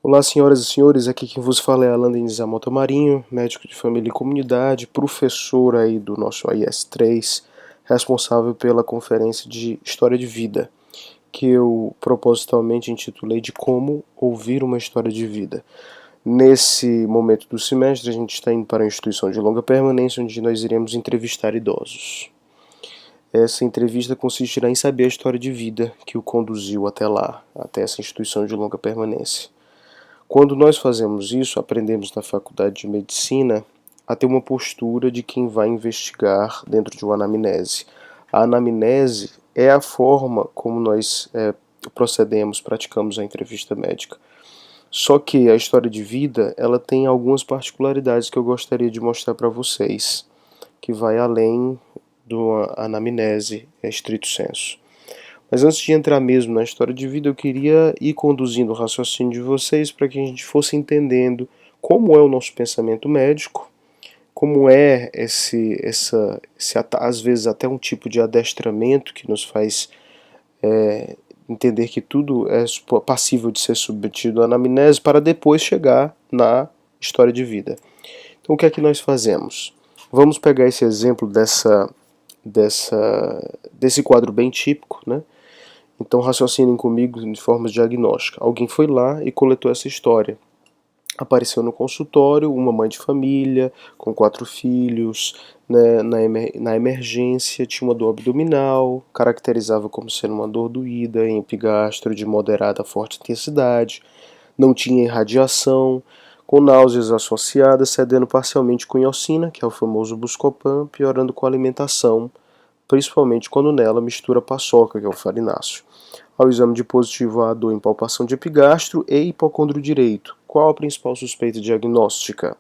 Olá, senhoras e senhores, aqui quem vos fala é Alan Denis Amota Marinho, médico de família e comunidade, professor aí do nosso IS3, responsável pela conferência de História de Vida, que eu propositalmente intitulei de Como Ouvir uma História de Vida. Nesse momento do semestre, a gente está indo para uma instituição de longa permanência, onde nós iremos entrevistar idosos. Essa entrevista consistirá em saber a história de vida que o conduziu até lá, até essa instituição de longa permanência. Quando nós fazemos isso, aprendemos na faculdade de medicina a ter uma postura de quem vai investigar dentro de uma anamnese. A anamnese é a forma como nós procedemos, praticamos a entrevista médica. Só que a história de vida, ela tem algumas particularidades que eu gostaria de mostrar para vocês, que vai além de uma anamnese estrito sensu. Mas antes de entrar mesmo na história de vida, eu queria ir conduzindo o raciocínio de vocês para que a gente fosse entendendo como é o nosso pensamento médico, como é às vezes até um tipo de adestramento que nos faz entender que tudo é passível de ser submetido à anamnese para depois chegar na história de vida. Então o que é que nós fazemos? Vamos pegar esse exemplo desse quadro bem típico, né? Então raciocinem comigo de forma diagnóstica. Alguém foi lá e coletou essa história. Apareceu no consultório uma mãe de família, com 4 filhos, né, na emergência, tinha uma dor abdominal, caracterizava como sendo uma dor doída, em epigastro de moderada a forte intensidade, não tinha irradiação, com náuseas associadas, cedendo parcialmente com iosina, que é o famoso Buscopan, piorando com a alimentação, principalmente quando nela mistura paçoca, que é o farináceo. Ao exame de positivo a dor em palpação de epigastro e hipocôndrio direito. Qual a principal suspeita diagnóstica?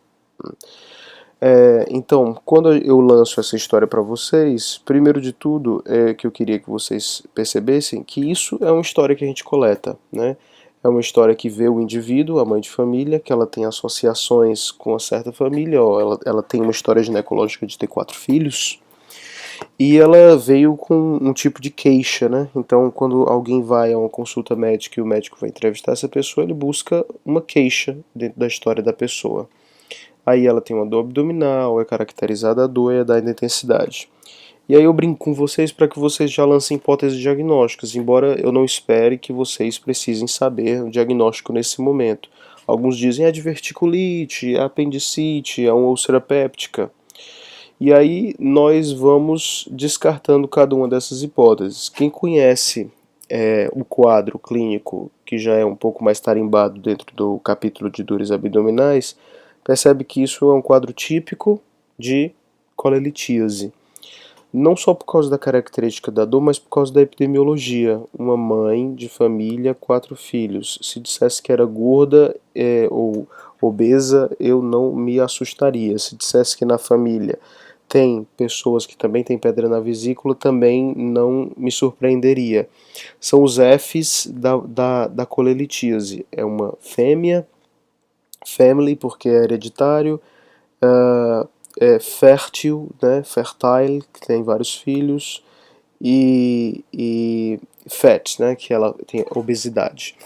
Então, quando eu lanço essa história para vocês, primeiro de tudo é que eu queria que vocês percebessem que isso é uma história que a gente coleta, né? É uma história que vê o indivíduo, a mãe de família, que ela tem associações com uma certa família, ó, ela tem uma história ginecológica de ter 4 filhos, e ela veio com um tipo de queixa, né? Então, quando alguém vai a uma consulta médica e o médico vai entrevistar essa pessoa, ele busca uma queixa dentro da história da pessoa. Aí ela tem uma dor abdominal, é caracterizada a dor e é da intensidade. E aí eu brinco com vocês para que vocês já lancem hipóteses diagnósticas, embora eu não espere que vocês precisem saber o diagnóstico nesse momento. Alguns dizem é diverticulite, é apendicite, é uma úlcera péptica. E aí nós vamos descartando cada uma dessas hipóteses. Quem conhece o quadro clínico, que já é um pouco mais tarimbado dentro do capítulo de dores abdominais, percebe que isso é um quadro típico de colelitíase. Não só por causa da característica da dor, mas por causa da epidemiologia. Uma mãe de família, 4 filhos. Se dissesse que era gorda ou obesa, eu não me assustaria. Se dissesse que na família tem pessoas que também têm pedra na vesícula, também não me surpreenderia. São os Fs da colelitíase. É uma fêmea, family, porque é hereditário, fértil, né, fertile, que tem vários filhos, e fat, né, que ela tem obesidade.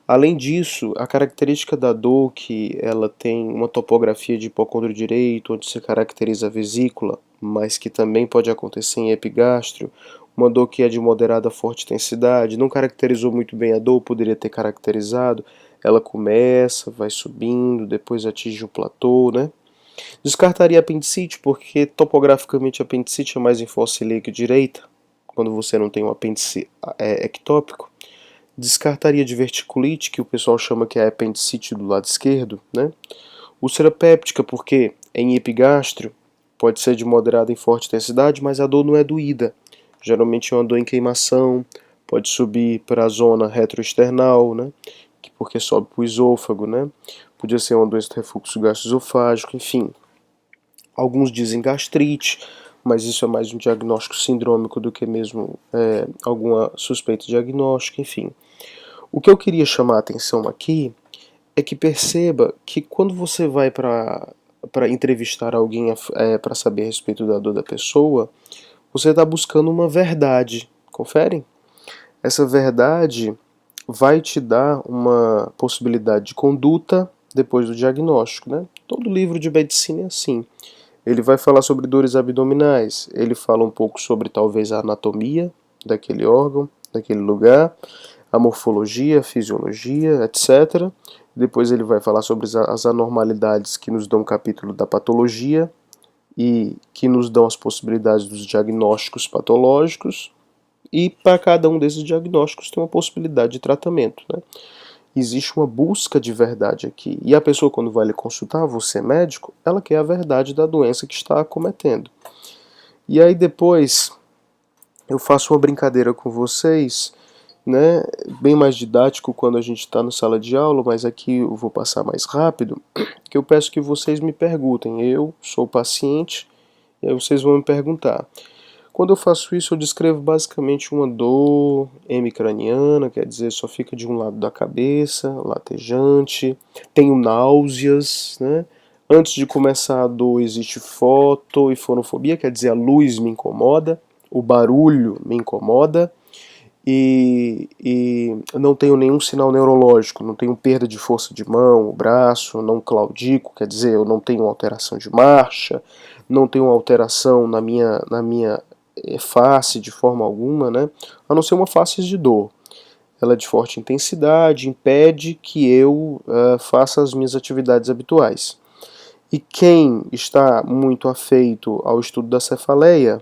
Além disso, a característica da dor, que ela tem uma topografia de hipocôndrio direito, onde se caracteriza a vesícula, mas que também pode acontecer em epigastro, uma dor que é de moderada a forte intensidade, não caracterizou muito bem a dor, poderia ter caracterizado, ela começa, vai subindo, depois atinge um platô, né? Descartaria a apendicite, porque topograficamente a apendicite é mais em fossa ilíaca direita, quando você não tem um apêndice ectópico. Descartaria diverticulite, que o pessoal chama que é a apendicite do lado esquerdo, né? Úlcera péptica, porque é em epigastro, pode ser de moderada em forte intensidade, mas a dor não é doída. Geralmente é uma dor em queimação, pode subir para a zona retroesternal, né? Porque sobe para o esôfago, né? Podia ser uma doença de refluxo gastroesofágico, enfim. Alguns dizem gastrite, mas isso é mais um diagnóstico sindrômico do que mesmo alguma suspeita diagnóstica, enfim. O que eu queria chamar a atenção aqui é que perceba que quando você vai para entrevistar alguém para saber a respeito da dor da pessoa, você está buscando uma verdade. Conferem? Essa verdade vai te dar uma possibilidade de conduta depois do diagnóstico, né? Todo livro de medicina é assim. Ele vai falar sobre dores abdominais, ele fala um pouco sobre talvez a anatomia daquele órgão, daquele lugar, a morfologia, a fisiologia, etc. Depois ele vai falar sobre as anormalidades que nos dão um capítulo da patologia e que nos dão as possibilidades dos diagnósticos patológicos. E para cada um desses diagnósticos tem uma possibilidade de tratamento, né? Existe uma busca de verdade aqui. E a pessoa, quando vai lhe consultar, você médico, ela quer a verdade da doença que está acometendo. E aí depois eu faço uma brincadeira com vocês, né? Bem mais didático quando a gente está na sala de aula, mas aqui eu vou passar mais rápido, que eu peço que vocês me perguntem. Eu sou o paciente, e aí vocês vão me perguntar. Quando eu faço isso, eu descrevo basicamente uma dor hemicraniana, quer dizer, só fica de um lado da cabeça, latejante, tenho náuseas, né? Antes de começar a dor existe foto e fonofobia, quer dizer, a luz me incomoda, o barulho me incomoda e não tenho nenhum sinal neurológico, não tenho perda de força de mão, braço, não claudico, quer dizer, eu não tenho alteração de marcha, não tenho alteração na minha face de forma alguma, né? A não ser uma face de dor. Ela é de forte intensidade, impede que eu faça as minhas atividades habituais. E quem está muito afeito ao estudo da cefaleia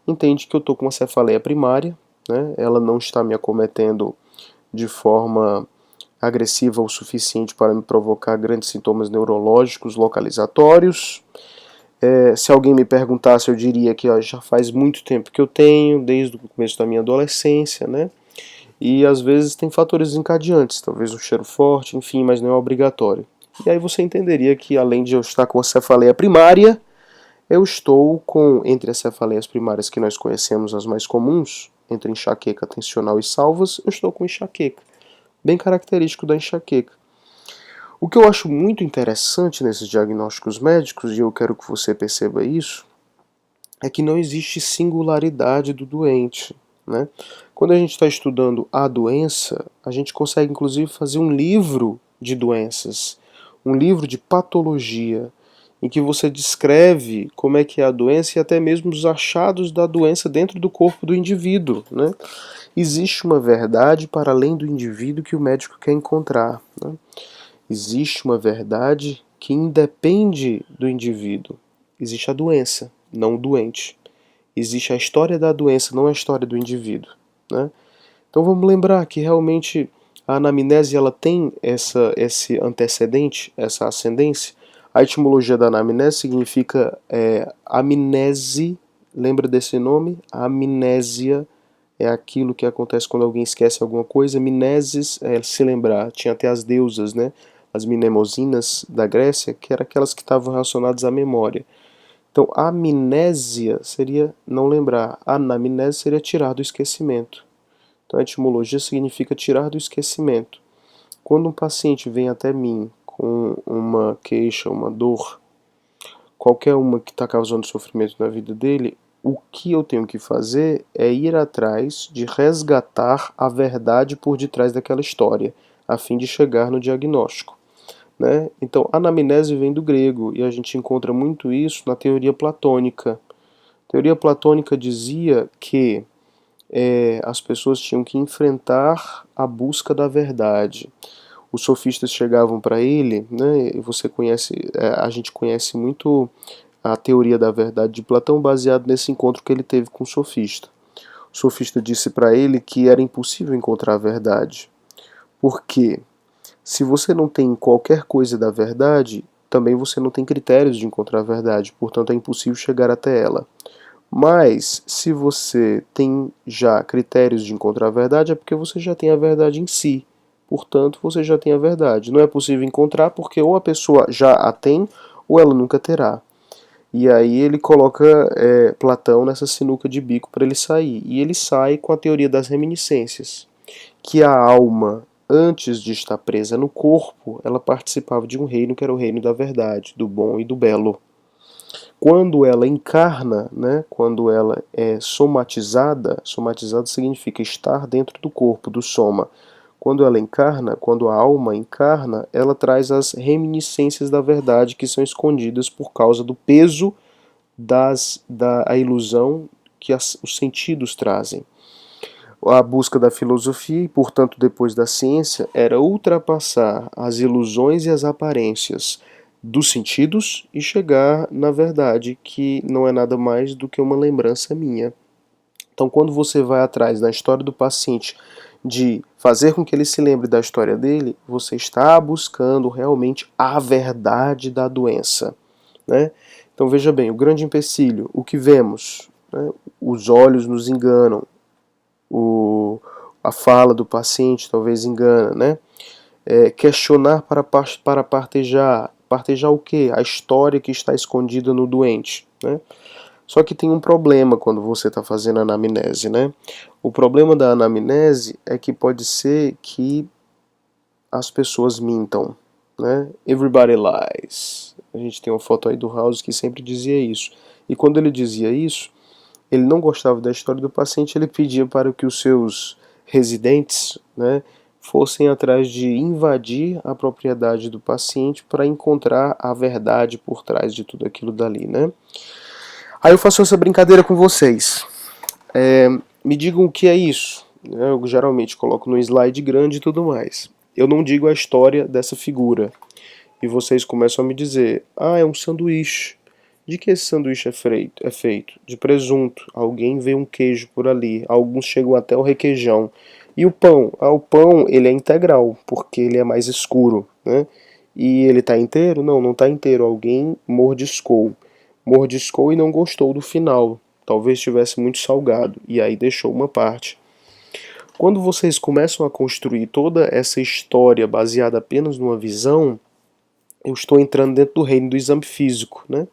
entende que eu estou com uma cefaleia primária, né? Ela não está me acometendo de forma agressiva o suficiente para me provocar grandes sintomas neurológicos localizatórios. Se alguém me perguntasse, eu diria que já faz muito tempo que eu tenho, desde o começo da minha adolescência, né? E às vezes tem fatores desencadeantes, talvez um cheiro forte, enfim, mas não é obrigatório. E aí você entenderia que além de eu estar com a cefaleia primária, eu estou com, entre as cefaleias primárias que nós conhecemos, as mais comuns, entre enxaqueca tensional e salvas, eu estou com enxaqueca, bem característico da enxaqueca. O que eu acho muito interessante nesses diagnósticos médicos, e eu quero que você perceba isso, é que não existe singularidade do doente, né? Quando a gente está estudando a doença, a gente consegue inclusive fazer um livro de doenças, um livro de patologia, em que você descreve como é que é a doença e até mesmo os achados da doença dentro do corpo do indivíduo, né? Existe uma verdade para além do indivíduo que o médico quer encontrar, né? Existe uma verdade que independe do indivíduo. Existe a doença, não o doente. Existe a história da doença, não a história do indivíduo, né? Então vamos lembrar que realmente a anamnese ela tem esse antecedente, essa ascendência. A etimologia da anamnese significa amnese, lembra desse nome? A amnésia é aquilo que acontece quando alguém esquece alguma coisa. Mnesis é se lembrar. Tinha até as deusas, né? As mnemosinas da Grécia, que eram aquelas que estavam relacionadas à memória. Então, amnésia seria não lembrar. Anamnese seria tirar do esquecimento. Então, a etimologia significa tirar do esquecimento. Quando um paciente vem até mim com uma queixa, uma dor, qualquer uma que está causando sofrimento na vida dele, o que eu tenho que fazer é ir atrás de resgatar a verdade por detrás daquela história, a fim de chegar no diagnóstico, né? Então, anamnese vem do grego e a gente encontra muito isso na teoria platônica. A teoria platônica dizia que as pessoas tinham que enfrentar a busca da verdade. Os sofistas chegavam para ele, né? E você conhece, a gente conhece muito a teoria da verdade de Platão baseado nesse encontro que ele teve com o sofista. O sofista disse para ele que era impossível encontrar a verdade, porque se você não tem qualquer coisa da verdade, também você não tem critérios de encontrar a verdade, portanto é impossível chegar até ela. Mas se você tem já critérios de encontrar a verdade, é porque você já tem a verdade em si. Portanto, você já tem a verdade. Não é possível encontrar porque ou a pessoa já a tem ou ela nunca terá. E aí ele coloca Platão nessa sinuca de bico para ele sair. E ele sai com a teoria das reminiscências, que a alma, antes de estar presa no corpo, ela participava de um reino que era o reino da verdade, do bom e do belo. Quando ela encarna, né, quando ela é somatizada, somatizada significa estar dentro do corpo, do soma. Quando ela encarna, quando a alma encarna, ela traz as reminiscências da verdade que são escondidas por causa do peso da ilusão que os sentidos trazem. A busca da filosofia e, portanto, depois da ciência, era ultrapassar as ilusões e as aparências dos sentidos e chegar na verdade, que não é nada mais do que uma lembrança minha. Então, quando você vai atrás da história do paciente, de fazer com que ele se lembre da história dele, você está buscando realmente a verdade da doença, né? Então, veja bem, o grande empecilho, o que vemos, né? Os olhos nos enganam, a fala do paciente talvez engana, né? Questionar para partejar. Partejar o quê? A história que está escondida no doente, né? Só que tem um problema quando você está fazendo anamnese, né? O problema da anamnese é que pode ser que as pessoas mintam, né? Everybody lies. A gente tem uma foto aí do House que sempre dizia isso. E quando ele dizia isso, ele não gostava da história do paciente, ele pedia para que os seus residentes, né, fossem atrás de invadir a propriedade do paciente para encontrar a verdade por trás de tudo aquilo dali, né? Aí eu faço essa brincadeira com vocês. Me digam o que é isso. Eu geralmente coloco no slide grande e tudo mais. Eu não digo a história dessa figura. E vocês começam a me dizer: ah, é um sanduíche. De que esse sanduíche é feito? De presunto. Alguém vê um queijo por ali. Alguns chegam até o requeijão. E o pão? Ah, o pão ele é integral, porque ele é mais escuro, né? E ele está inteiro? Não, não está inteiro. Alguém mordiscou. Mordiscou e não gostou do final. Talvez estivesse muito salgado. E aí deixou uma parte. Quando vocês começam a construir toda essa história baseada apenas numa visão, eu estou entrando dentro do reino do exame físico, né?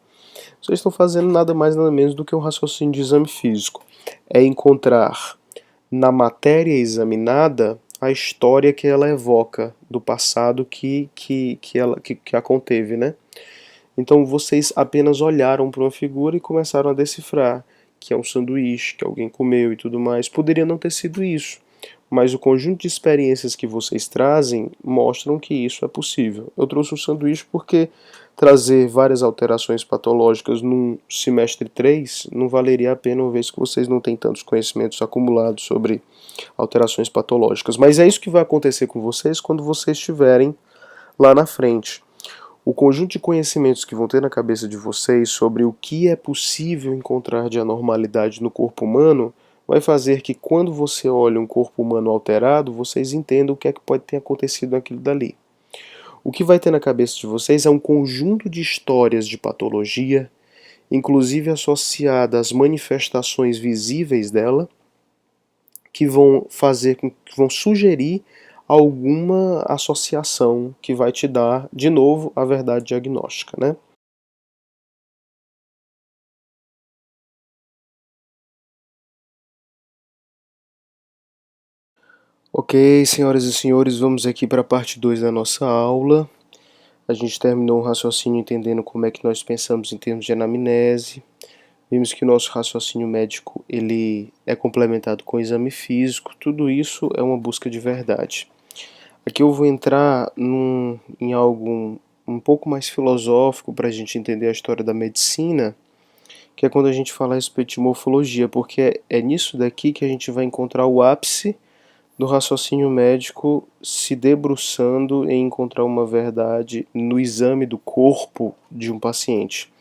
Vocês estão fazendo nada mais nada menos do que um raciocínio de exame físico. É encontrar na matéria examinada a história que ela evoca do passado que a conteve, né? Então vocês apenas olharam para uma figura e começaram a decifrar que é um sanduíche, que alguém comeu e tudo mais. Poderia não ter sido isso, mas o conjunto de experiências que vocês trazem mostram que isso é possível. Eu trouxe um sanduíche porque trazer várias alterações patológicas num semestre 3 não valeria a pena, uma vez que vocês não têm tantos conhecimentos acumulados sobre alterações patológicas. Mas é isso que vai acontecer com vocês quando vocês estiverem lá na frente. O conjunto de conhecimentos que vão ter na cabeça de vocês sobre o que é possível encontrar de anormalidade no corpo humano vai fazer que quando você olha um corpo humano alterado, vocês entendam o que é que pode ter acontecido naquilo dali. O que vai ter na cabeça de vocês é um conjunto de histórias de patologia, inclusive associada às manifestações visíveis dela, que vão fazer, que vão sugerir alguma associação que vai te dar, de novo, a verdade diagnóstica, né? Ok, senhoras e senhores, vamos aqui para a parte 2 da nossa aula. A gente terminou um raciocínio entendendo como é que nós pensamos em termos de anamnese. Vimos que o nosso raciocínio médico ele é complementado com o exame físico. Tudo isso é uma busca de verdade. Aqui eu vou entrar em algo um pouco mais filosófico para a gente entender a história da medicina, que é quando a gente fala a respeito de morfologia, porque é nisso daqui que a gente vai encontrar o ápice do raciocínio médico se debruçando em encontrar uma verdade no exame do corpo de um paciente,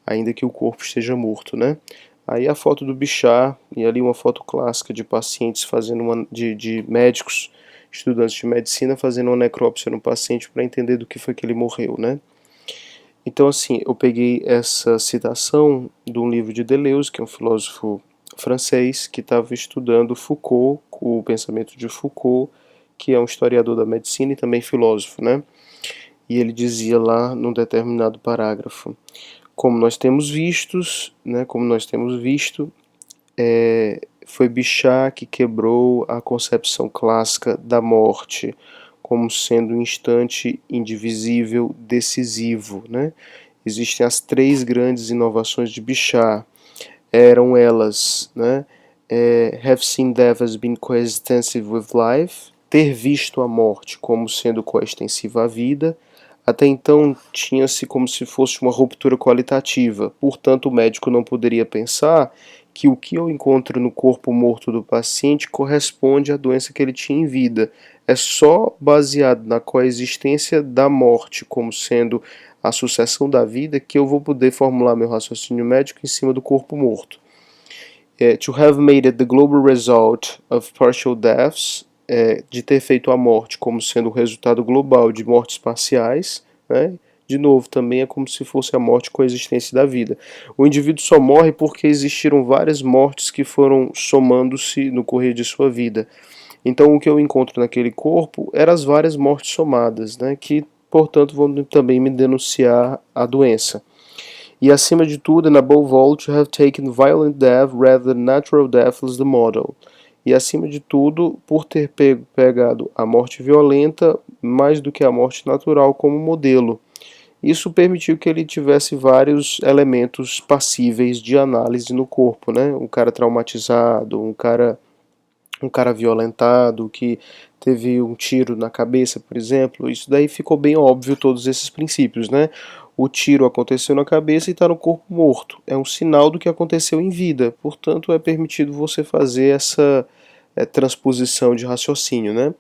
ainda que o corpo esteja morto, né? Aí a foto do Bichat e ali uma foto clássica de pacientes fazendo de médicos, estudantes de medicina fazendo uma necrópsia no paciente para entender do que foi que ele morreu, né? Então assim, eu peguei essa citação de um livro de Deleuze, que é um filósofo francês que estava estudando Foucault, o pensamento de Foucault, que é um historiador da medicina e também filósofo, né? E ele dizia lá num determinado parágrafo: como nós temos vistos, né, como nós temos visto, foi Bichat que quebrou a concepção clássica da morte como sendo um instante indivisível, decisivo, né? Existem as três grandes inovações de Bichat. Eram elas, né? Have seen death as being coextensive with life, ter visto a morte como sendo coextensiva à vida. Até então tinha-se como se fosse uma ruptura qualitativa, portanto o médico não poderia pensar que o que eu encontro no corpo morto do paciente corresponde à doença que ele tinha em vida. É só baseado na coexistência da morte como sendo a sucessão da vida que eu vou poder formular meu raciocínio médico em cima do corpo morto. To have made it the global result of partial deaths, de ter feito a morte como sendo o resultado global de mortes parciais, né? De novo, também é como se fosse a morte com a existência da vida. O indivíduo só morre porque existiram várias mortes que foram somando-se no correr de sua vida. Então, o que eu encontro naquele corpo eram as várias mortes somadas, né? Que, portanto, vão também me denunciar a doença. E acima de tudo, and above all, to have taken violent death rather than natural death as the model. E acima de tudo, por ter pegado a morte violenta mais do que a morte natural como modelo. Isso permitiu que ele tivesse vários elementos passíveis de análise no corpo, né? Um cara traumatizado, um cara violentado, que teve um tiro na cabeça, por exemplo. Isso daí ficou bem óbvio, todos esses princípios, né? O tiro aconteceu na cabeça e está no corpo morto. É um sinal do que aconteceu em vida. Portanto, é permitido você fazer essa transposição de raciocínio, né?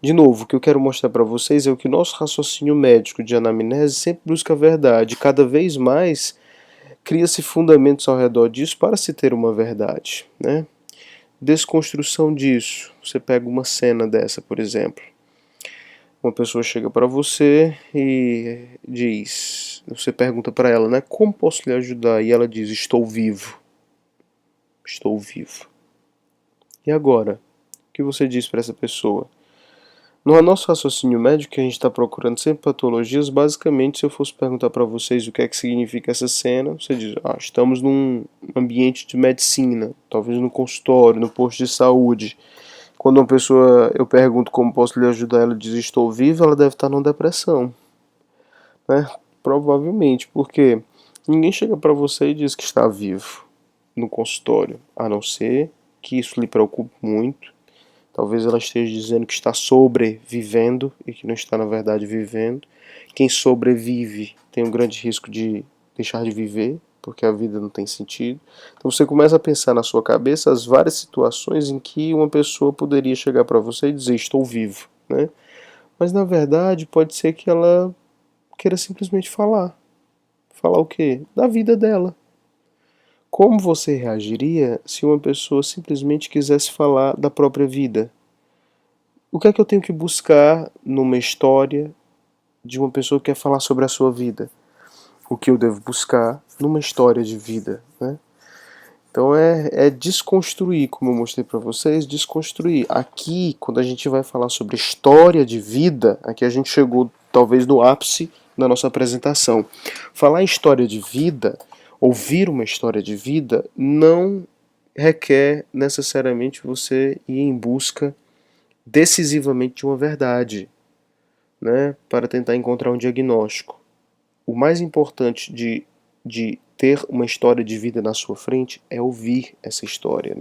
De novo, o que eu quero mostrar para vocês é que o nosso raciocínio médico de anamnese sempre busca a verdade. Cada vez mais cria-se fundamentos ao redor disso para se ter uma verdade, né? Desconstrução disso. Você pega uma cena dessa, por exemplo. Uma pessoa chega para você e diz, você pergunta para ela, né, como posso lhe ajudar? E ela diz, estou vivo. Estou vivo. E agora? O que você diz para essa pessoa? No nosso raciocínio médico, que a gente está procurando sempre patologias, basicamente, se eu fosse perguntar para vocês o que é que significa essa cena, você diz, estamos num ambiente de medicina, talvez no consultório, no posto de saúde. Quando uma pessoa, eu pergunto como posso lhe ajudar, ela diz estou viva, ela deve estar numa depressão, né? Provavelmente, porque ninguém chega para você e diz que está vivo no consultório, a não ser que isso lhe preocupe muito. Talvez ela esteja dizendo que está sobrevivendo e que não está na verdade vivendo. Quem sobrevive tem um grande risco de deixar de viver, porque a vida não tem sentido. Então você começa a pensar na sua cabeça as várias situações em que uma pessoa poderia chegar para você e dizer estou vivo, né? Mas na verdade pode ser que ela queira simplesmente falar. Falar o quê? Da vida dela. Como você reagiria se uma pessoa simplesmente quisesse falar da própria vida? O que é que eu tenho que buscar numa história de uma pessoa que quer falar sobre a sua vida? O que eu devo buscar numa história de vida, né? Então é desconstruir, como eu mostrei para vocês, desconstruir. Aqui, quando a gente vai falar sobre história de vida, aqui a gente chegou talvez no ápice da nossa apresentação. Falar em história de vida, ouvir uma história de vida, não requer necessariamente você ir em busca decisivamente de uma verdade, né, para tentar encontrar um diagnóstico. O mais importante de ter uma história de vida na sua frente é ouvir essa história,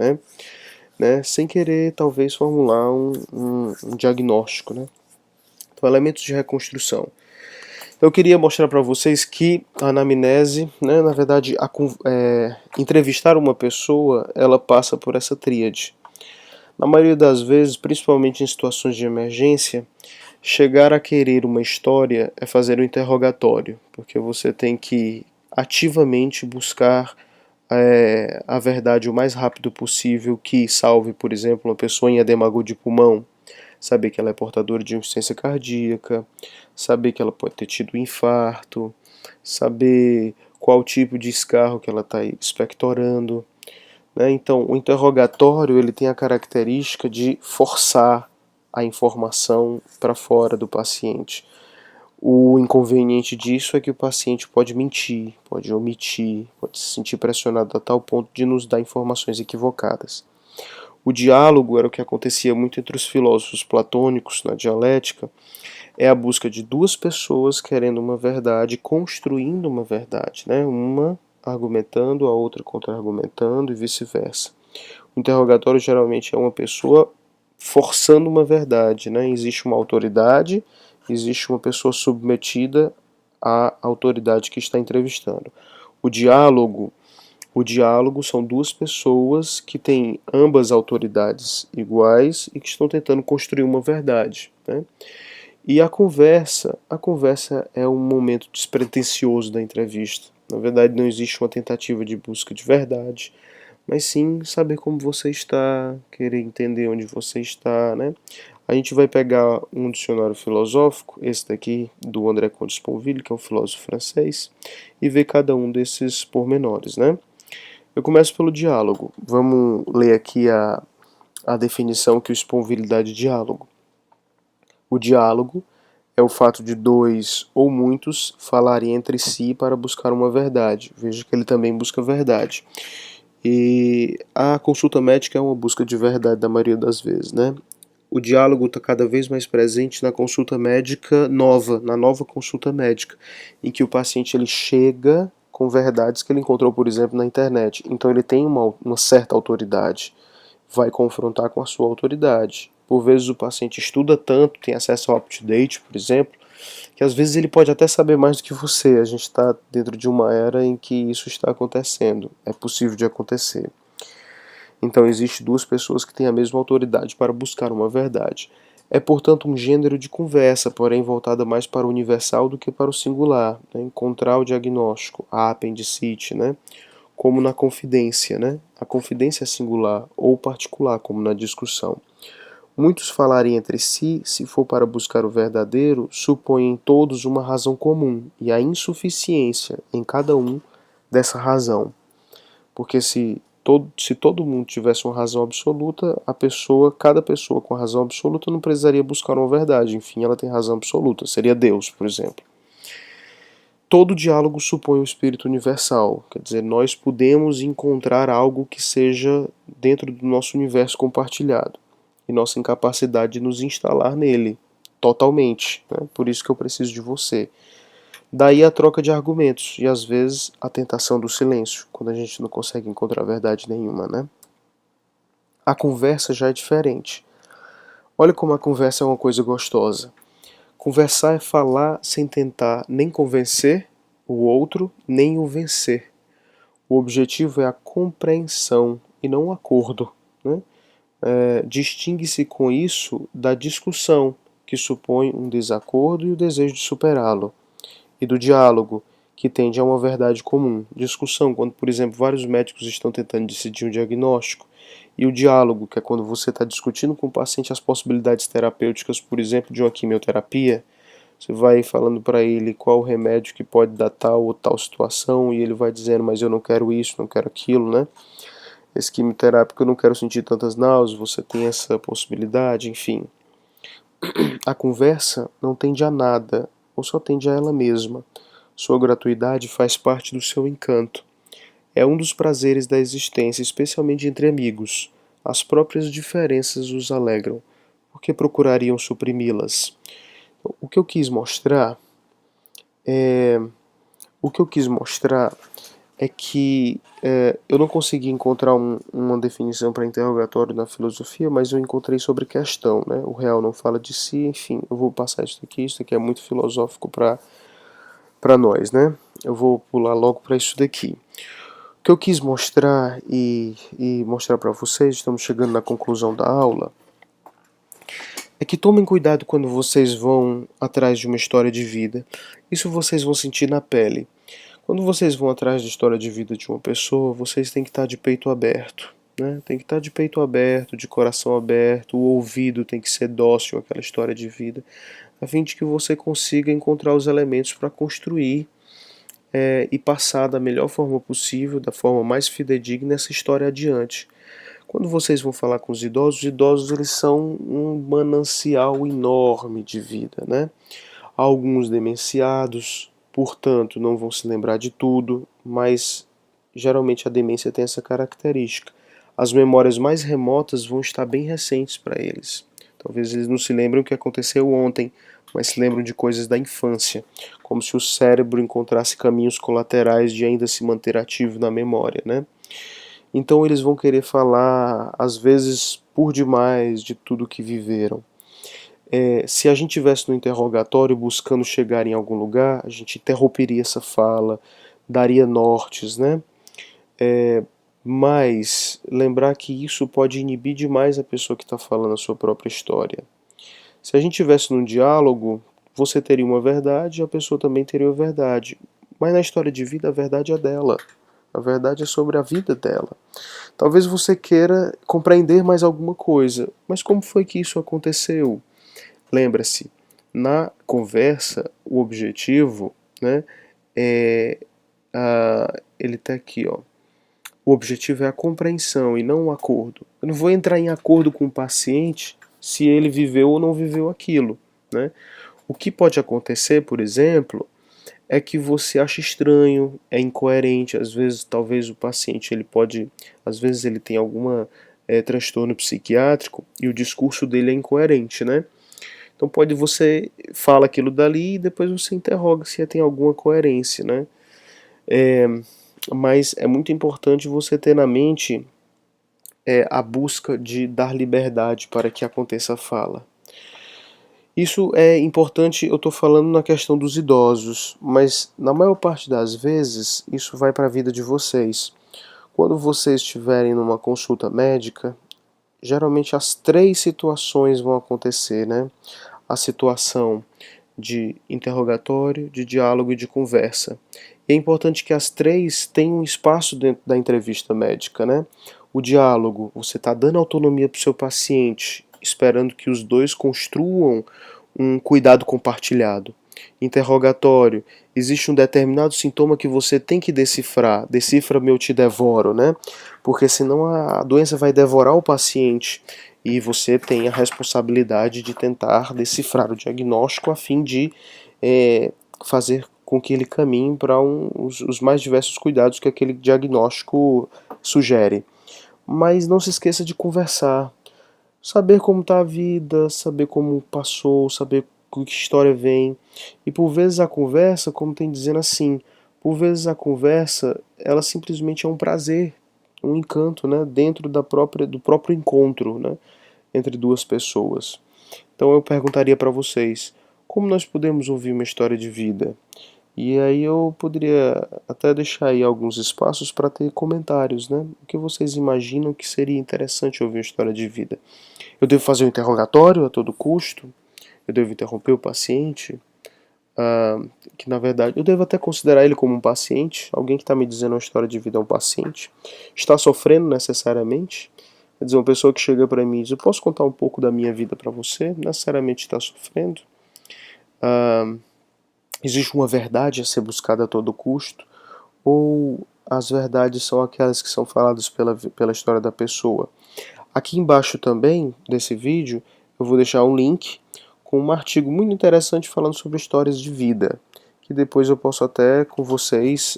né, sem querer talvez formular um diagnóstico, né. Então, elementos de reconstrução. Eu queria mostrar para vocês que a anamnese, né, na verdade, entrevistar uma pessoa, ela passa por essa tríade. Na maioria das vezes, principalmente em situações de emergência, chegar a querer uma história é fazer um interrogatório, porque você tem que ativamente buscar a verdade o mais rápido possível que salve, por exemplo, uma pessoa em edema agudo de pulmão, saber que ela é portadora de insuficiência cardíaca, saber que ela pode ter tido um infarto, saber qual tipo de escarro que ela está expectorando, né? Então, o interrogatório ele tem a característica de forçar a informação para fora do paciente. O inconveniente disso é que o paciente pode mentir, pode omitir, pode se sentir pressionado a tal ponto de nos dar informações equivocadas. O diálogo era o que acontecia muito entre os filósofos platônicos na dialética, é a busca de duas pessoas querendo uma verdade, construindo uma verdade, né? Uma argumentando, a outra contra-argumentando e vice-versa. O interrogatório geralmente é uma pessoa forçando uma verdade, né? Existe uma autoridade, existe uma pessoa submetida à autoridade que está entrevistando. O diálogo, o diálogo são duas pessoas que têm ambas autoridades iguais e que estão tentando construir uma verdade, né? E a conversa é um momento despretensioso da entrevista. Na verdade, não existe uma tentativa de busca de verdade, mas sim saber como você está, querer entender onde você está, né? A gente vai pegar um dicionário filosófico, esse daqui do André Comte Sponville, que é um filósofo francês, e ver cada um desses pormenores, né? Eu começo pelo diálogo. Vamos ler aqui a definição que o Sponville dá de diálogo. O diálogo é o fato de dois ou muitos falarem entre si para buscar uma verdade. Veja que ele também busca verdade. E a consulta médica é uma busca de verdade da maioria das vezes, né? O diálogo está cada vez mais presente na consulta médica nova, na nova consulta médica, em que o paciente ele chega com verdades que ele encontrou, por exemplo, na internet. Então ele tem uma certa autoridade, vai confrontar com a sua autoridade. Por vezes o paciente estuda tanto, tem acesso ao up-to-date, por exemplo, que às vezes ele pode até saber mais do que você. A gente está dentro de uma era em que isso está acontecendo, é possível de acontecer. Então existe duas pessoas que têm a mesma autoridade para buscar uma verdade. É, portanto, um gênero de conversa, porém voltada mais para o universal do que para o singular, né? Encontrar o diagnóstico, a apendicite, né? Como na confidência, né? A confidência é singular ou particular, como na discussão. Muitos falarem entre si, se for para buscar o verdadeiro, supõem todos uma razão comum e a insuficiência em cada um dessa razão. Porque se todo mundo tivesse uma razão absoluta, cada pessoa com a razão absoluta não precisaria buscar uma verdade. Enfim, ela tem razão absoluta. Seria Deus, por exemplo. Todo diálogo supõe o espírito universal. Quer dizer, nós podemos encontrar algo que seja dentro do nosso universo compartilhado. E nossa incapacidade de nos instalar nele totalmente, né? Por isso que eu preciso de você. Daí a troca de argumentos e às vezes a tentação do silêncio, quando a gente não consegue encontrar verdade nenhuma, né? A conversa já é diferente. Olha como a conversa é uma coisa gostosa. Conversar é falar sem tentar nem convencer o outro, nem o vencer. O objetivo é a compreensão e não o acordo, né? Distingue-se com isso da discussão, que supõe um desacordo e o desejo de superá-lo, e do diálogo, que tende a uma verdade comum. Discussão, quando, por exemplo, vários médicos estão tentando decidir um diagnóstico, e o diálogo, que é quando você está discutindo com o paciente as possibilidades terapêuticas, por exemplo, de uma quimioterapia. Você vai falando para ele qual o remédio que pode dar tal ou tal situação, e ele vai dizendo, mas eu não quero isso, não quero aquilo, né? Esse quimioterápico eu não quero sentir tantas náuseas, você tem essa possibilidade, enfim. A conversa não tende a nada, ou só tende a ela mesma. Sua gratuidade faz parte do seu encanto. É um dos prazeres da existência, especialmente entre amigos. As próprias diferenças os alegram. Por que procurariam suprimi-las? O que eu quis mostrar é o que eu quis mostrar é que eu não consegui encontrar uma definição para interrogatório na filosofia, mas eu encontrei sobre questão, né? O real não fala de si, enfim, eu vou passar isso aqui é muito filosófico para nós, né? Eu vou pular logo para isso daqui. O que eu quis mostrar e mostrar para vocês, estamos chegando na conclusão da aula, é que tomem cuidado quando vocês vão atrás de uma história de vida. Isso vocês vão sentir na pele. Quando vocês vão atrás da história de vida de uma pessoa, vocês têm que estar de peito aberto, né? Tem que estar de peito aberto, de coração aberto, o ouvido tem que ser dócil àquela história de vida, a fim de que você consiga encontrar os elementos para construir e passar da melhor forma possível, da forma mais fidedigna, essa história adiante. Quando vocês vão falar com os idosos eles são um manancial enorme de vida, né? Alguns demenciados, portanto, não vão se lembrar de tudo, mas geralmente a demência tem essa característica. As memórias mais remotas vão estar bem recentes para eles. Talvez eles não se lembrem o que aconteceu ontem, mas se lembram de coisas da infância, como se o cérebro encontrasse caminhos colaterais de ainda se manter ativo na memória, né? Então eles vão querer falar, às vezes, por demais de tudo que viveram. Se a gente tivesse no interrogatório buscando chegar em algum lugar, a gente interromperia essa fala, daria nortes, né? Mas lembrar que isso pode inibir demais a pessoa que está falando a sua própria história. Se a gente tivesse num diálogo, você teria uma verdade, a pessoa também teria uma verdade. Mas na história de vida, a verdade é dela. A verdade é sobre a vida dela. Talvez você queira compreender mais alguma coisa, mas como foi que isso aconteceu? Lembra-se, na conversa, o objetivo, né, é ele está aqui, ó. O objetivo é a compreensão e não o acordo. Eu não vou entrar em acordo com o paciente se ele viveu ou não viveu aquilo, né? O que pode acontecer, por exemplo, é que você acha estranho, é incoerente, às vezes talvez o paciente às vezes ele tem alguma transtorno psiquiátrico e o discurso dele é incoerente, né? Então você fala aquilo dali e depois você interroga se tem alguma coerência, né? Mas é muito importante você ter na mente a busca de dar liberdade para que aconteça a fala. Isso é importante, eu estou falando na questão dos idosos, mas na maior parte das vezes isso vai para a vida de vocês. Quando vocês estiverem numa consulta médica, geralmente as três situações vão acontecer, né? A situação de interrogatório, de diálogo e de conversa. E é importante que as três tenham um espaço dentro da entrevista médica, né? O diálogo, você está dando autonomia para o seu paciente, esperando que os dois construam um cuidado compartilhado. Interrogatório, existe um determinado sintoma que você tem que decifrar. Decifra-me, eu te devoro, né? Porque senão a doença vai devorar o paciente e você tem a responsabilidade de tentar decifrar o diagnóstico a fim de fazer com que ele caminhe para os mais diversos cuidados que aquele diagnóstico sugere. Mas não se esqueça de conversar, saber como está a vida, saber como passou, saber com que história vem. E por vezes a conversa, como tem dizendo assim, por vezes a conversa, ela simplesmente é um prazer, um encanto, né, dentro do próprio encontro, né, entre duas pessoas. Então eu perguntaria para vocês, como nós podemos ouvir uma história de vida? E aí eu poderia até deixar aí alguns espaços para ter comentários, né? O que vocês imaginam que seria interessante ouvir uma história de vida? Eu devo fazer um interrogatório a todo custo? Eu devo interromper o paciente? Que na verdade eu devo até considerar ele como um paciente? Alguém que está me dizendo uma história de vida é um paciente? Está sofrendo necessariamente? Quer dizer, uma pessoa que chega para mim e diz: eu posso contar um pouco da minha vida para você? Necessariamente está sofrendo? Existe uma verdade a ser buscada a todo custo? Ou as verdades são aquelas que são faladas pela história da pessoa? Aqui embaixo também, desse vídeo, eu vou deixar um link com um artigo muito interessante falando sobre histórias de vida, que depois eu posso até com vocês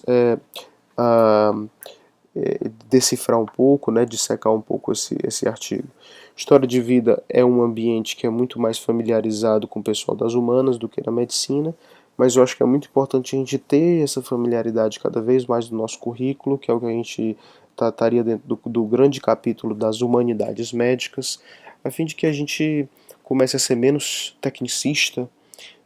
decifrar um pouco, né, dissecar um pouco esse artigo. História de vida é um ambiente que é muito mais familiarizado com o pessoal das humanas do que na medicina, mas eu acho que é muito importante a gente ter essa familiaridade cada vez mais no nosso currículo, que é o que a gente estaria dentro do grande capítulo das humanidades médicas, a fim de que a gente comece a ser menos tecnicista,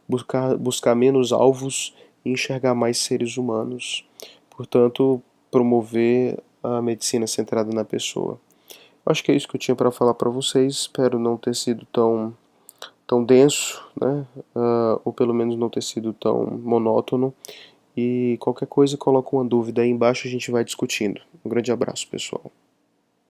buscar menos alvos e enxergar mais seres humanos. Portanto, promover a medicina centrada na pessoa. Acho que é isso que eu tinha para falar para vocês. Espero não ter sido tão denso, né? Ou pelo menos não ter sido tão monótono. E qualquer coisa, coloca uma dúvida aí embaixo e a gente vai discutindo. Um grande abraço, pessoal.